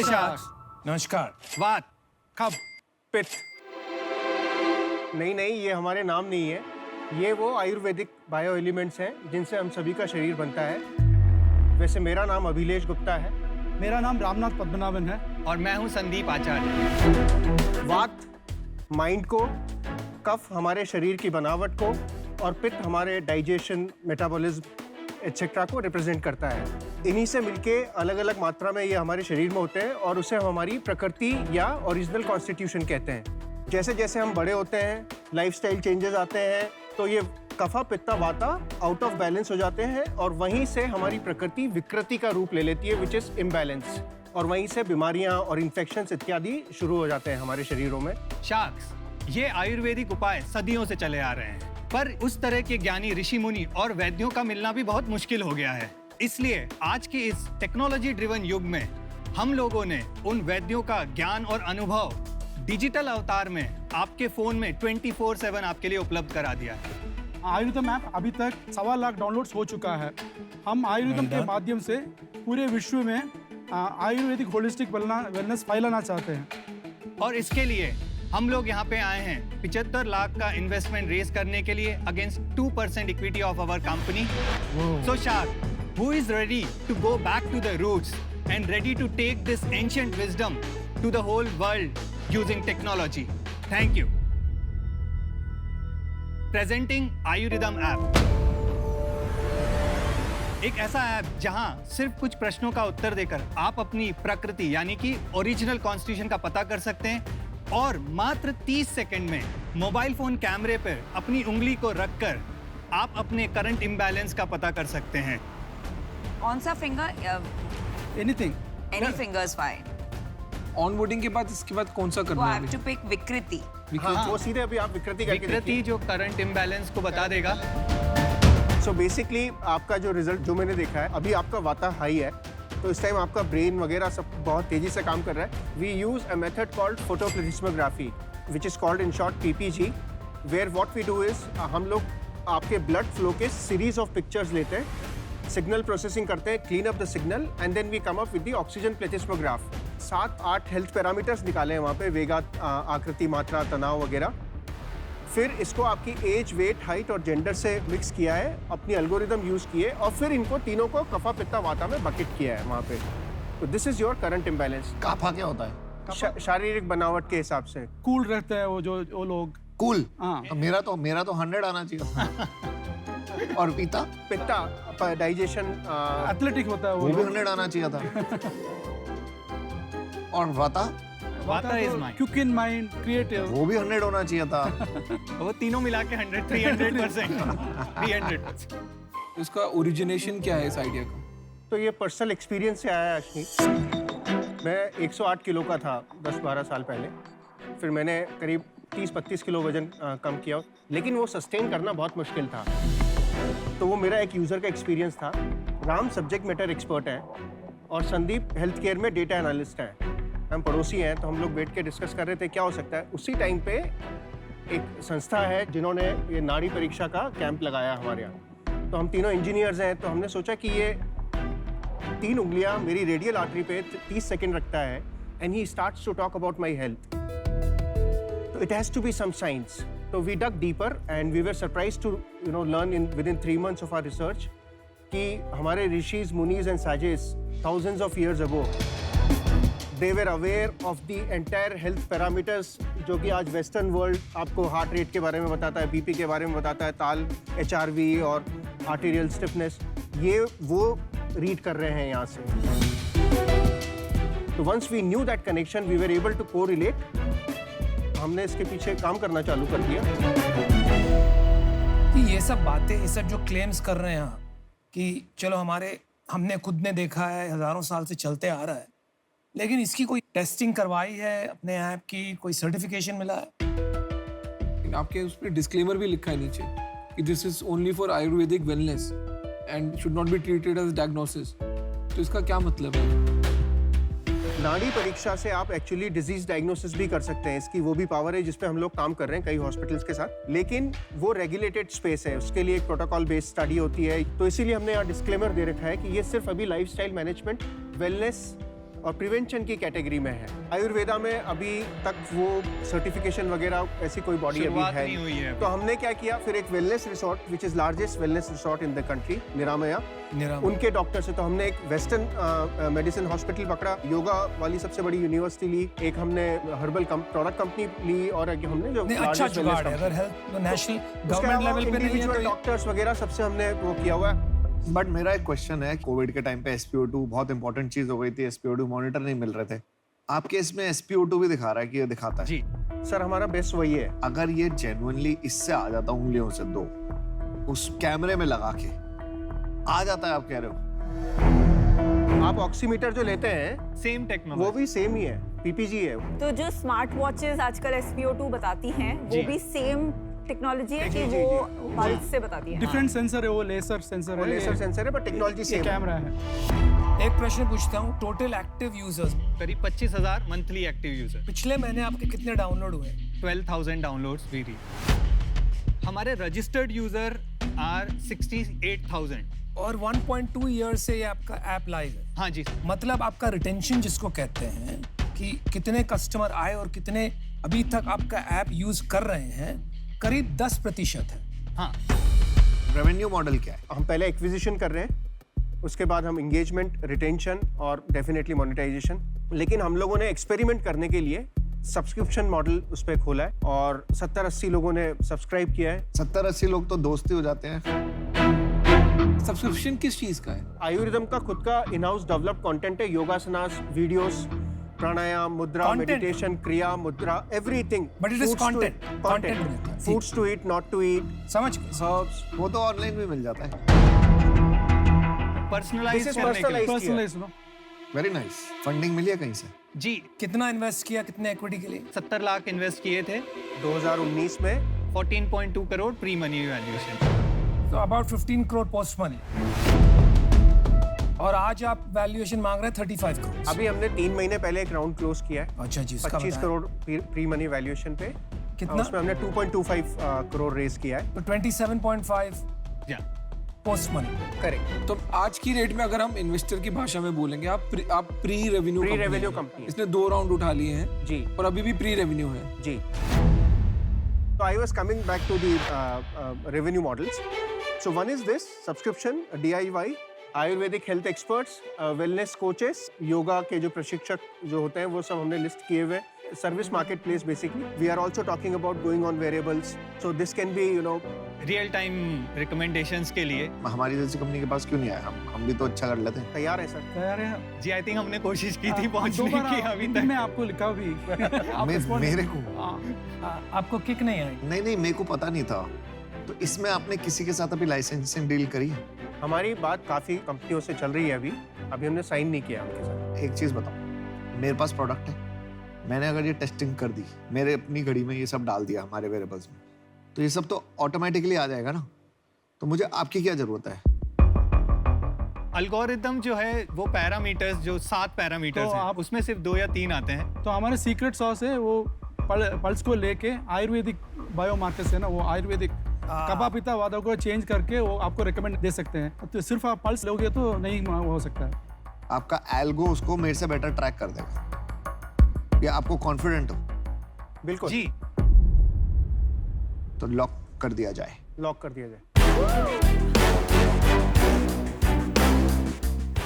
Sacks. नमस्कार। वात, कफ, पित्त। नहीं, ये हमारे नाम नहीं है। ये वो आयुर्वेदिक बायो एलिमेंट्स हैं जिनसे हम सभी का शरीर बनता है। वैसे मेरा नाम अभिलेष गुप्ता है। मेरा नाम रामनाथ पद्मनाभन है। और मैं हूं संदीप आचार्य। वात माइंड को, कफ हमारे शरीर की बनावट को और पित्त हमारे डाइजेशन, मेटाबॉलिज्म एटसेट्रा को रिप्रेजेंट करता है। इन्हीं से मिलके अलग अलग मात्रा में ये हमारे शरीर में होते हैं और उसे हम हमारी प्रकृति या ओरिजिनल कॉन्स्टिट्यूशन कहते हैं। जैसे जैसे हम बड़े होते हैं, लाइफस्टाइल चेंजेस आते हैं, तो ये कफा पित्ता वाता आउट ऑफ बैलेंस हो जाते हैं और वहीं से हमारी प्रकृति विकृति का रूप ले लेती है, विच इज इम्बैलेंस। और वहीं से बीमारियां और इन्फेक्शंस इत्यादि शुरू हो जाते हैं हमारे शरीरों में। शाक्स, ये आयुर्वेदिक उपाय सदियों से चले आ रहे हैं, पर उस तरह के ज्ञानी ऋषि मुनि और वैद्यों का मिलना भी बहुत मुश्किल हो गया है। इसलिए आज के इस टेक्नोलॉजी ड्रिवन युग में हम लोगों ने उन वैद्यों का ज्ञान और अनुभव डिजिटल अवतार में आपके फोन में 24/7 आपके लिए उपलब्ध करा दिया है। आयुर्वेदम ऐप अभी तक 1.25 लाख डाउनलोड्स हो चुका है। हम आयुर्वेदम के माध्यम से पूरे विश्व में आयुर्वेदिक होलिस्टिक वेलनेस फैलाना चाहते हैं। और इसके लिए हम लोग यहाँ पे आए हैं 75 लाख का इन्वेस्टमेंट रेज करने के लिए against 2% equity of our company. So shark, who is ready to go back to the roots and ready to take this ancient wisdom to the whole world using technology? Thank you. Presenting Ayurvedam app. एक ऐसा app जहां सिर्फ कुछ प्रश्नों का उत्तर देकर आप अपनी प्रकृति यानी कि ओरिजिनल कॉन्स्टिट्यूशन का पता कर सकते हैं और मात्र 30 सेकंड में मोबाइल फोन कैमरे पर अपनी उंगली को रखकर आप अपने करंट इम्बैलेंस का पता कर सकते हैं। कौन सा finger? Anything, any finger is fine. On boarding के बाद इसके बाद कौन सा वो करना हैव है? टू पिक विकृति। हाँ, वो सीधे अभी आप विकृति करके विकृति जो करंट इम्बैलेंस को बता देगा। सो बेसिकली आपका जो रिजल्ट जो मैंने देखा है, अभी आपका वाता हाई है, तो इस टाइम आपका ब्रेन वगैरह सब बहुत तेजी से काम कर रहा है। We use a method called photoplethysmography which is called in short PPG, where what we do is हम लोग आपके ब्लड फ्लो के सीरीज ऑफ पिक्चर्स लेते हैं, सिग्नल प्रोसेसिंग करते हैं, clean up the signal and then we come up with the oxygen plethysmograph. 7-8 health parameters निकाले हैं वहाँ पे, वेगा, आकृति, मात्रा, तनाव वगैरह। फिर इसको आपकी एज, वेट, हाइट और जेंडर से मिक्स किया है, अपनी एल्गोरिदम यूज किए और फिर इनको तीनों को कफा पित्ता वाता में बकेट किया है वहाँ पे। तो this is your current imbalance. काफा क्या होता है? शारीरिक बनावट के हिसाब से कूल रहते हैं वो लोग। कूल? हाँ। मेरा तो 100 आना चाहिए। और पीता? पित्ता डाइजेशन, एथलेटिक होता है वो भी 100 आना चाहिए था। और वाता? वाता is mind, quick in mind, creative, वो भी 100 होना चाहिए था। वो तीनों मिला के 300%। 300%। इसका ओरिजिनेशन क्या है इस आइडिया का? तो ये पर्सनल एक्सपीरियंस से आया है अश्विनी। मैं 108 किलो का था 10-12 साल पहले। फिर मैंने करीब 30-32 किलो वजन कम किया, लेकिन वो सस्टेन करना बहुत मुश्किल था। तो वो मेरा एक यूज़र का एक्सपीरियंस था। राम सब्जेक्ट मैटर एक्सपर्ट है और संदीप हेल्थ केयर में डेटा एनालिस्ट है। हम पड़ोसी हैं, तो हम लोग बैठ के डिस्कस कर रहे थे क्या हो सकता है। उसी टाइम पे एक संस्था है जिन्होंने ये नाड़ी परीक्षा का कैंप लगाया हमारे यहाँ। तो हम तीनों इंजीनियर्स हैं, तो हमने सोचा कि ये 3 उंगलियां मेरी रेडियल आर्टरी पे 30 सेकंड रखता है and he starts to talk about my health. तो it has to be some science. तो we dug deeper and we were surprised to learn within 3 months of our research कि हमारे rishis, munis and sages thousands of years ago they were aware of the entire health parameters जो कि आज western world आपको heart rate के बारे में बताता है, बीपी के बारे में बताता है, ताल, HRV और आर्टेरियल स्टिफनेस, ये वो रीड कर रहे हैं यहाँ से। तो once we knew that connection we were able to correlate. हमने इसके पीछे काम करना चालू कर दिया। ये सब बातें, ये सब जो क्लेम्स कर रहे हैं कि चलो हमने खुद ने देखा है, हजारों साल से चलते आ रहा है, लेकिन इसकी कोई टेस्टिंग करवाई है अपने ऐप की, कोई सर्टिफिकेशन मिला है? आपके उस पर डिस्क्लेमर भी लिखा है नीचे कि this is only for Ayurvedic wellness and should not be treated as diagnosis. तो इसका क्या मतलब है? नाड़ी परीक्षा से आप एक्चुअली डिजीज डायग्नोसिस भी कर सकते हैं। इसकी वो भी पावर है जिस पे हम लोग काम कर रहे हैं कई हॉस्पिटल्स के साथ, लेकिन वो रेगुलेटेड स्पेस है, उसके लिए एक प्रोटोकॉल बेस्ड स्टडी होती है। तो इसीलिए हमने यहाँ डिस्क्लेमर दे रखा है कि ये सिर्फ अभी लाइफस्टाइल मैनेजमेंट, वेलनेस और प्रिवेंशन की कैटेगरी में है। आयुर्वेदा में अभी तक वो सर्टिफिकेशन वगैरह ऐसी कोई बॉडी अभी शुरुआत है नहीं हुई है तो हमने क्या किया, फिर एक wellness resort which is largest wellness resort in the country, Niramaya, उनके डॉक्टर से तो हमने एक वेस्टर्न मेडिसिन हॉस्पिटल पकड़ा, योगा वाली सबसे बड़ी यूनिवर्सिटी ली, एक हमने हर्बल प्रोडक्ट कंपनी ली और एक हमने जो अच्छा जुगाड़ है। अगर हेल्थ नेशनल गवर्नमेंट लेवल पे नहीं है तो डॉक्टर्स वगैरह सबसे हमने वो किया हुआ है। बट मेरा एक क्वेश्चन है, कोविड के टाइम पे SpO2 बहुत इंपॉर्टेंट चीज हो गई थी, SpO2 मॉनिटर नहीं मिल रहे थे, आपके इसमें SpO2 भी दिखा रहा है कि ये दिखाता है जी सर, हमारा बेस्ट वही है। अगर ये जेन्युइनली इससे आ जाता उंगलियों से दो उस कैमरे में लगा के आ जाता है, आप कह रहे हो? आप ऑक्सीमीटर जो लेते हैं सेम टेक्नोलॉजी, वो भी सेम ही है, PPG है। तो जो स्मार्ट वॉचेस आजकल SpO2 बताती हैं जी। वो भी सेम टेक्नोलॉजी है कि जी, वो जी। पल्स से बताती है? डिफरेंट सेंसर है, वो लेजर सेंसर वो है, लेजर सेंसर है पर टेक्नोलॉजी ये सेम है। कैमरा है। एक प्रश्न पूछता हूँ, टोटल एक्टिव यूजर्स करीब 25,000 मंथली एक्टिव यूजर, पिछले महीने आपके कितने डाउनलोड हुए? 12,000 डाउनलोड्स वी रीच। हमारे रजिस्टर्ड यूजर आर 68,000। और 1.2 ईयर से ये आपका ऐप लाइव है। हाँ जी, मतलब आपका रिटेंशन जिसको कहते हैं कि कितने कस्टमर आए और कितने अभी तक आपका ऐप यूज कर रहे हैं, करीब 10% है। हाँ। रेवेन्यू मॉडल क्या है? हम पहले एक्विजिशन कर रहे हैं, उसके बाद हम एंगेजमेंट, रिटेंशन और डेफिनेटली मोनेटाइजेशन। लेकिन हम लोगों ने एक्सपेरिमेंट करने के लिए सब्सक्रिप्शन मॉडल उस पर खोला है और 70-80 लोगों ने सब्सक्राइब किया है। 70-80 लोग तो दोस्ती हो जाते हैं। सब्सक्रिप्शन किस चीज का है? आयुर्वेदम का खुद का इन हाउस डेवलप्ड कंटेंट है, योगासनास, वीडियोस, प्राणायाम, मुद्रा, Content. Meditation, kriya, mudra, everything. But it is content. Content रहता है। Foods to eat, not to eat, समझ गए? हर्ब्स। वो तो ऑनलाइन भी मिल जाता है। पर्सनलाइज This is करने के लिए। personalized. Personalize no, very nice. Funding मिली है कहीं से? जी, कितना इन्वेस्ट किया, कितने इक्विटी के लिए? 70 लाख इन्वेस्ट किए थे, 2019 में 14.2 करोड़ प्री मनी वैल्यूएशन। तो अबाउट 15 करोड़ पोस्ट मनी। और आज आप वैल्यूएशन मांग रहे हैं 35 करोड़। अभी हमने 3 महीने पहले एक राउंड क्लोज किया है, अच्छा जी, उसका 25 बताएं। करोड़ प्री मनी वैल्यूएशन पे। कितना? उसमें हमने 2.25 करोड़ रेज किया है। तो 27.5 या पोस्ट मनी। करेक्ट। तो आज की रेट में अगर हम इन्वेस्टर की भाषा में बोलेंगे, आप प्री रेवेन्यू Pre-revenue company है। इसने 2 राउंड उठा लिए हैं जी और अभी भी प्री रेवेन्यू है। जी। So I was coming back to the revenue models. So one is this subscription, DIY, Ayurvedic health experts, wellness coaches, yoga के जो प्रशिक्षक जो होते हैं वो सब हमने लिस्ट किए हुए। Service marketplace basically. We are also talking about going on variables, so this can be real time recommendations के लिए हमारी जैसी कंपनी के पास क्यों नहीं आया? हम भी तो अच्छा कर लेते हैं। तैयार है सर। तैयार है। जी, आई थिंक हमने कोशिश की थी दो पहुंचने बार की अभी हिंदी तक। में आपको लिखा भी आप respond- मेरे को हाँ, आपको किक नहीं आई? नहीं, मेरे को पता नहीं था। तो इसमें आपने किसी के साथ अभी लाइसेंसिंग डील करी है? हमारी बात काफी कंपनियों से चल रही है अभी हमने साइन नहीं किया उनके साथ। एक चीज बताओ, मेरे पास प्रोडक्ट है, मैंने अगर ये टेस्टिंग कर दी, मेरे अपनी घड़ी में ये सब डाल दिया हमारे वेरिएबल्स में, तो ये सब तो ऑटोमेटिकली आ जाएगा ना। तो मुझे आपकी क्या जरूरत है? अल्गोरिदम जो है वो पैरामीटर्स, जो 7 पैरामीटर्स तो हैं, आप- उसमें सिर्फ 2 या 3 आते हैं। तो हमारे सीक्रेट सॉस है वो पल्स को लेके आयुर्वेदिक बायोमार्कर्स है ना, वो आयुर्वेदिक कबा पिता वादा को चेंज करके वो आपको रिकमेंड दे सकते हैं। तो सिर्फ आप पल्स लोगे तो नहीं हो सकता है। आपका एल्गो उसको मेरे से बेटर ट्रैक कर देगा। ये आपको कॉन्फिडेंट हो? बिल्कुल जी, तो लॉक कर दिया जाए। लॉक कर दिया जाए।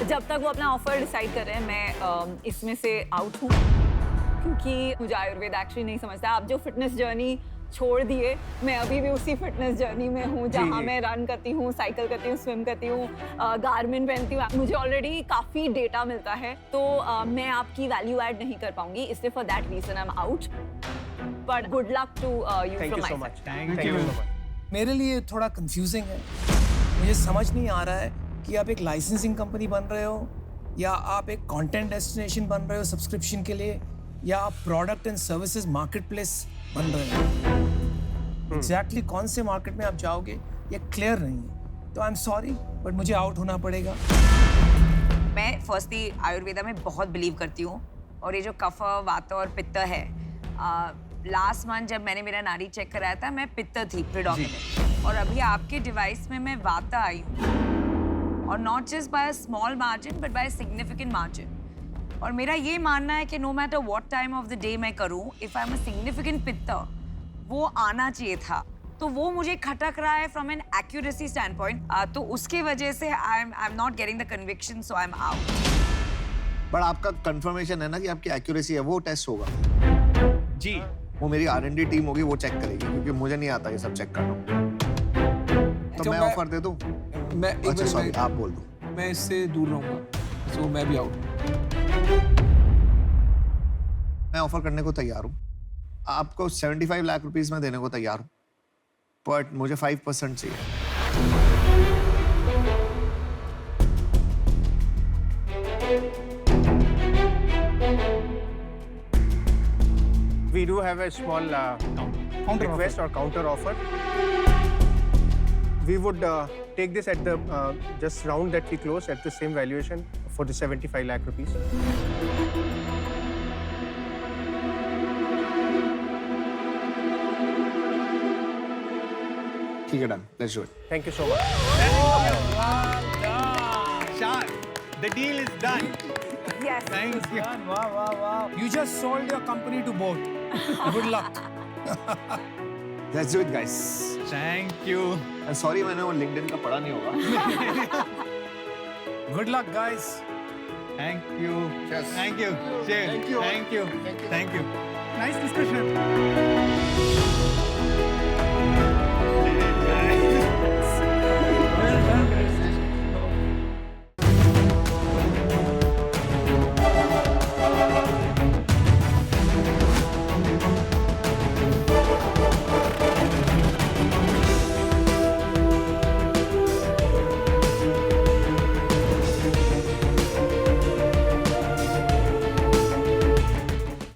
जब तक वो अपना ऑफर डिसाइड कर रहे हैं, मैं इसमें से आउट हूँ क्योंकि मुझे आयुर्वेद एक्चुअली नहीं समझता। आप जो फिटनेस जर्नी छोड़ दिए, मैं अभी भी उसी फिटनेस जर्नी में हूँ जहाँ मैं रन करती हूँ, साइकिल करती हूँ, स्विम करती हूँ, गारमेंट पहनती हूँ। मुझे ऑलरेडी काफ़ी डेटा मिलता है, तो मैं आपकी वैल्यू ऐड नहीं कर पाऊंगी, इसलिए for that reason I am out. But good luck to you thank from you so my much. Thank thank you you. So much. मेरे लिए थोड़ा कंफ्यूजिंग है। मुझे समझ नहीं आ रहा है कि आप एक लाइसेंसिंग कंपनी बन रहे हो या आप एक कंटेंट डेस्टिनेशन बन रहे हो सब्सक्रिप्शन के लिए, या आप product and services market place बन रहे हो। एग्जैक्टली कौन से मार्केट में आप जाओगे ये क्लियर नहीं है। तो आई एम सॉरी बट मुझे आउट होना पड़ेगा। मैं फर्स्टली आयुर्वेदा में बहुत बिलीव करती हूँ, और ये जो कफ, वात और पित्त है, लास्ट मंथ जब मैंने मेरा नाड़ी चेक कराया था, मैं पित्त थी प्रिडोमिनेंट, और अभी आपके डिवाइस में मैं वाता आई हूँ, और not just by a small margin but by a significant margin. और मेरा ये मानना है कि no matter what time of the day मैं करूं, if I am a significant pitta, वो आना चाहिए था। तो वो मुझे खटक रहा है from an accuracy standpoint, तो उसके वजह से I am not getting the conviction, so I am out. But आपका कंफर्मेशन है ना कि आपकी एक्यूरेसी है, वो टेस्ट होगा। जी वो मेरी R&D टीम होगी, वो चेक करेगी, क्योंकि मुझे नहीं आता ये सब चेक करना। तो अच्छा, मैं ऑफर दे दूं? मैं एक अच्छा मिनट सॉरी, में- आप बोल दो। मैं इससे दूर रहूंगा, सो मैं भी आउट। मैं ऑफर करने को तैयार हूँ, आपको 75 लाख रुपीस में देने को तैयार हूँ, बट मुझे 5% चाहिए। We do have a small Counter request or counter offer. We would take this at the just round that we close at the same valuation for the 75 lakh rupees. ठीक है, done, let's do it. Thank you so much. Shah, the deal is done. Yes. Thank you. वाह वाह वाह, you just sold your company to both. Good luck. Let's do it guys. Thank you. Sorry मैंने वो LinkedIn का पढ़ा नहीं होगा। Good luck, guys. Thank you. Yes. Thank you. Cheers. Thank you. Thank you. Thank you. Thank you. Nice discussion.